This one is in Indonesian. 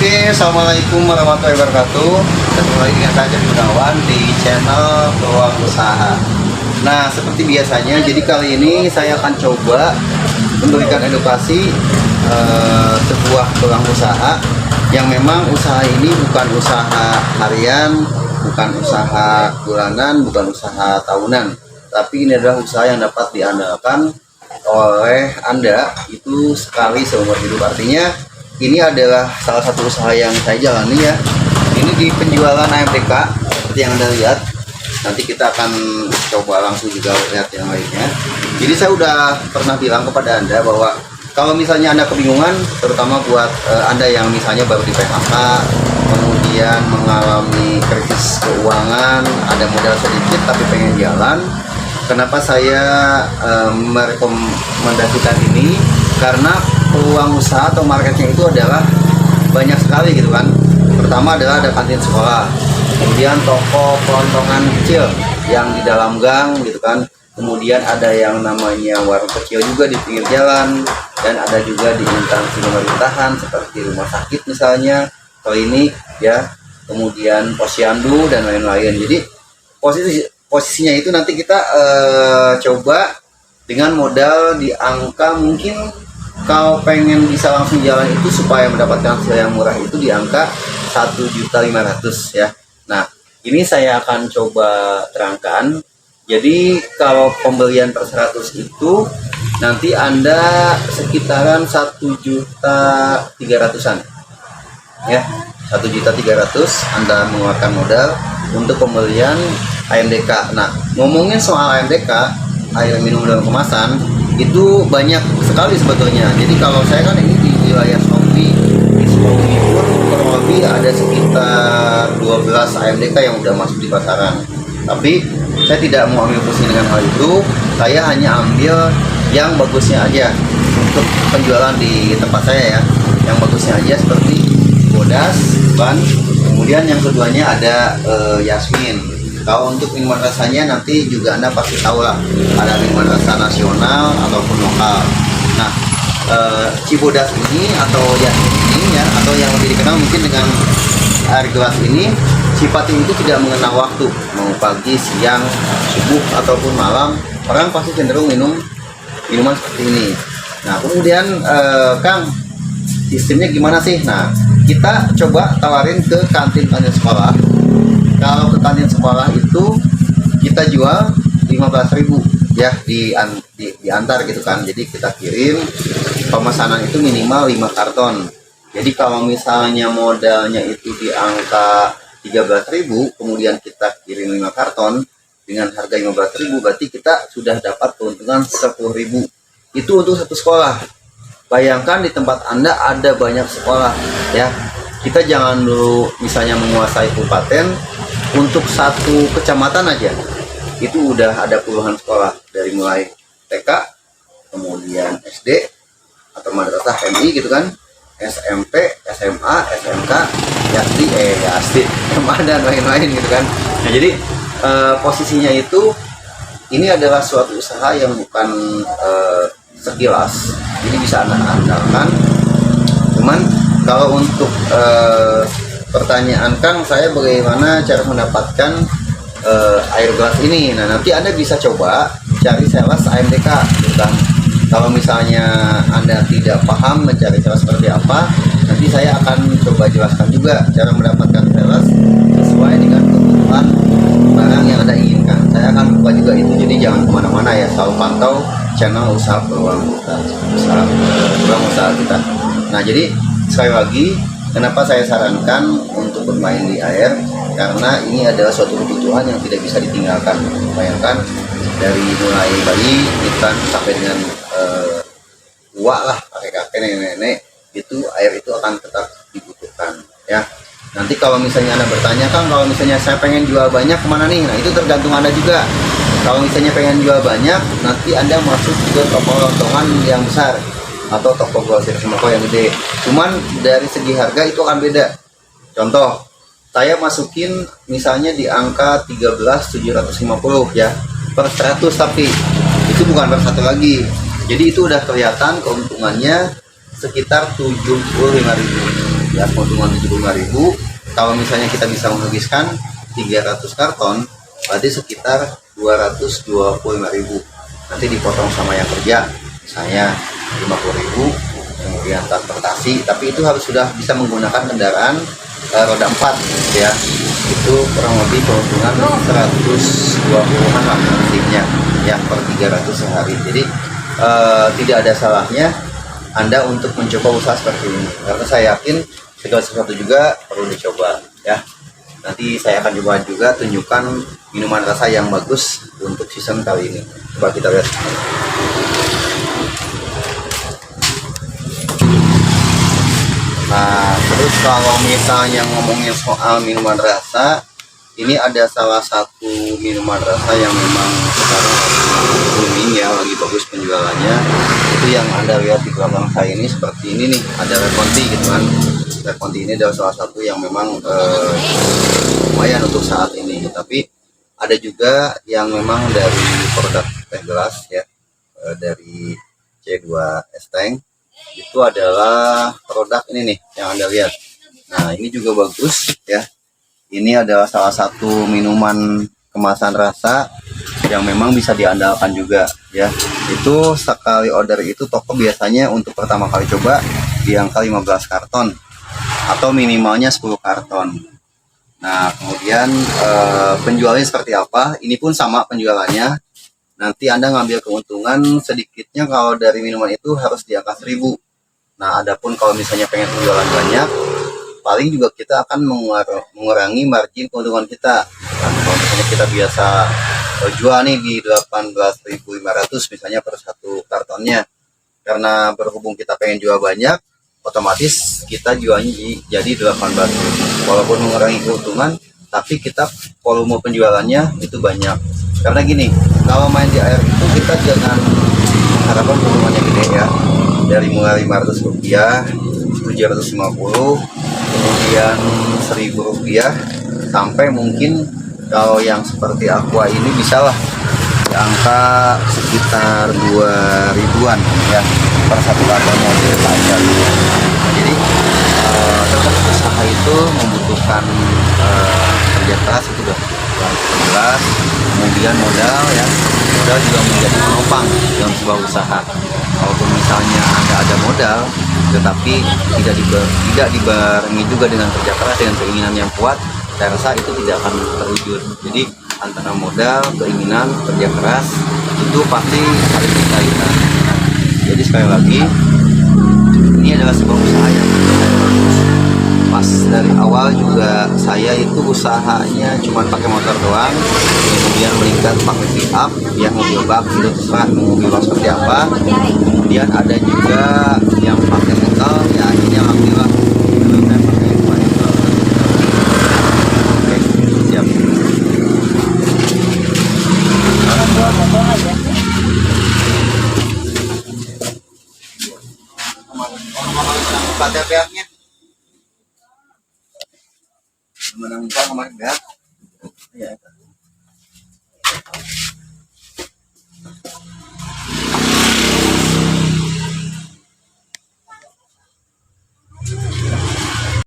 Oke, assalamualaikum warahmatullahi wabarakatuh. Ketemu lagi dengan saya Gunawan di channel Peluang Usaha. Nah, seperti biasanya, jadi kali ini saya akan coba memberikan edukasi sebuah peluang usaha yang memang usaha ini bukan usaha harian, bukan usaha bulanan, bukan usaha tahunan, tapi ini adalah usaha yang dapat diandalkan oleh Anda itu sekali seumur hidup. Artinya ini adalah salah satu usaha yang saya jalani ya. Ini di penjualan AMDK seperti yang Anda lihat. Nanti kita akan coba langsung juga lihat yang lainnya. Jadi saya udah pernah bilang kepada Anda bahwa kalau misalnya Anda kebingungan, terutama buat Anda yang misalnya baru di PHK, kemudian mengalami krisis keuangan, ada modal sedikit tapi pengen jalan. Kenapa saya merekomendasikan ini? Karena peluang usaha atau marketnya itu adalah banyak sekali gitu kan. Pertama adalah ada kantin sekolah, kemudian toko kelontongan kecil yang di dalam gang gitu kan, kemudian ada yang namanya warung kecil juga di pinggir jalan, dan ada juga di instansi pemerintahan seperti rumah sakit misalnya, klinik ya, kemudian posyandu dan lain-lain. Jadi posisinya itu nanti kita coba dengan modal di angka, mungkin kalau pengen bisa langsung jalan itu supaya mendapatkan hasil yang murah itu di angka 1.500.000 ya. Nah, ini saya akan coba terangkan. Jadi kalau pembelian per 100 itu nanti Anda sekitaran 1.300.000-an ya. 1.300.000 Anda mengeluarkan modal untuk pembelian AMDK. Nah, ngomongin soal AMDK, air minum dalam kemasan, itu banyak sekali sebetulnya. Jadi kalau saya kan ini di wilayah Sukabumi, di Sukabumi pun kurang lebih ada sekitar 12 AMDK yang udah masuk di pasaran. Tapi saya tidak mau ambil pusing dengan hal itu. Saya hanya ambil yang bagusnya aja untuk penjualan di tempat saya ya. Yang bagusnya aja seperti Bodas, Ban, kemudian yang keduanya ada Yasmin. Kalau untuk minuman rasanya nanti juga Anda pasti tahu lah, ada minuman rasa nasional ataupun lokal. Nah, Cibodas ini atau Yasmin ini ya, atau yang lebih dikenal mungkin dengan air gelas ini, sifatnya itu tidak mengenal waktu, mau pagi, siang, subuh ataupun malam, orang pasti cenderung minum minuman seperti ini. Nah, kemudian Kang, sistemnya gimana sih? Nah, kita coba tawarin ke kantin-kantin sekolah. Kalau ke kantin sekolah itu kita jual 15.000 ya, diantar gitu kan. Jadi kita kirim, pemesanan itu minimal 5 karton. Jadi kalau misalnya modalnya itu di angka 13.000, kemudian kita kirim 5 karton dengan harga 15.000, berarti kita sudah dapat keuntungan 10.000. Itu untuk satu sekolah. Bayangkan di tempat Anda ada banyak sekolah ya. Kita jangan dulu misalnya menguasai kabupaten, untuk satu kecamatan aja itu udah ada puluhan sekolah, dari mulai TK, kemudian SD atau madrasah MI gitu kan, SMP, SMA, SMK, YASD, SMA dan lain-lain gitu kan. Nah, jadi posisinya itu ini adalah suatu usaha yang bukan sekilas, jadi bisa Anda andalkan. Cuman kalau untuk pertanyaan Kang, saya bagaimana cara mendapatkan air gelas ini? Nah, nanti Anda bisa coba cari sales AMDK gitu kan. Kalau misalnya Anda tidak paham mencari sales seperti apa, nanti saya akan coba jelaskan juga cara mendapatkan sales sesuai dengan kebutuhan barang yang Anda inginkan. Saya akan buka juga itu, jadi jangan kemana-mana ya, selalu pantau channel usaha peluang usaha kita. Nah, jadi sekali lagi, kenapa saya sarankan untuk bermain di air? Karena ini adalah suatu kebutuhan yang tidak bisa ditinggalkan. Bayangkan dari mulai bayi kita sampai dengan tua lah, kakek-kakek, nenek-nenek, itu air itu akan tetap dibutuhkan ya. Nanti kalau misalnya Anda bertanya, Kang, kalau misalnya saya pengen jual banyak kemana nih? Nah, itu tergantung Anda juga. Kalau misalnya pengen jual banyak, nanti Anda masuk ke toko kelontongan yang besar atau toko grosir sembako yang gede. Cuman dari segi harga itu akan beda. Contoh, saya masukin misalnya di angka 13.750 ya per 100, tapi itu bukan per satu lagi. Jadi itu udah kelihatan keuntungannya sekitar 75.000. ya keuntungan 75.000. Kalau misalnya kita bisa menghabiskan 300 karton, berarti sekitar 225.000. Nanti dipotong sama yang kerja, misalnya 50.000, kemudian transportasi, tapi itu harus sudah bisa menggunakan kendaraan roda 4 ya. Itu kurang lebih keuntungan 120-an lah nantinya ya per 300 sehari. Jadi tidak ada salahnya Anda untuk mencoba usaha seperti ini, karena saya yakin segala sesuatu juga perlu dicoba ya. Nanti saya akan coba juga tunjukkan minuman rasa yang bagus untuk season kali ini. Coba kita lihat. Nah, terus kalau misalnya ngomongin soal minuman rasa, ini ada salah satu minuman rasa yang memang sekarang booming ya, lagi bagus penjualannya. Itu yang Anda lihat di belakang saya ini, seperti ini nih, ada Red Conti gitu kan. Red Conti ini adalah salah satu yang memang lumayan untuk saat ini. Tapi ada juga yang memang dari produk teh gelas ya, dari C2 Esteng. Itu adalah produk ini nih yang Anda lihat. Nah, ini juga bagus ya. Ini adalah salah satu minuman kemasan rasa yang memang bisa diandalkan juga ya. Itu sekali order itu toko biasanya untuk pertama kali coba di angka 15 karton atau minimalnya 10 karton. Nah, kemudian penjualnya seperti apa? Ini pun sama penjualannya. Nanti Anda ngambil keuntungan sedikitnya kalau dari minuman itu harus di angka 1.000. Nah, adapun kalau misalnya pengen penjualan banyak, paling juga kita akan mengurangi margin keuntungan kita. Nah, kalau misalnya kita biasa jual nih di 18.500 misalnya per satu kartonnya, karena berhubung kita pengen jual banyak, otomatis kita jualnya jadi 18.000. Walaupun mengurangi keuntungan, tapi kita volume penjualannya itu banyak. Karena gini, kalau main di air itu kita jangan mengharapkan volumenya gede ya. Dari mulai Rp500, 750, kemudian Rp1.000, sampai mungkin kalau yang seperti aqua ini bisa lah di angka sekitar 2.000-an ya per satu kartonnya aja. Jadi tetap usaha itu membutuhkan kerja keras, itu udah jelas. Kemudian modal ya, modal juga menjadi penopang dalam sebuah usaha. Walaupun misalnya Anda ada modal, tetapi tidak dibarengi juga dengan kerja keras, dengan keinginan yang kuat, saya rasa itu tidak akan terwujud. Jadi antara modal, keinginan, kerja keras itu pasti harus dikaitan. Jadi sekali lagi, ini adalah sebuah usaha yang bagus. Pas dari awal juga saya itu usahanya cuma pakai motor doang, kemudian meningkat pakai pick up, ya mobil bak itu terserah mau mobil bak seperti apa. Kemudian ada juga yang pakai metal, ya akhirnya alhamdulillah saya pakai metal. Oke, siap. KTP-nya menang kemarin ya.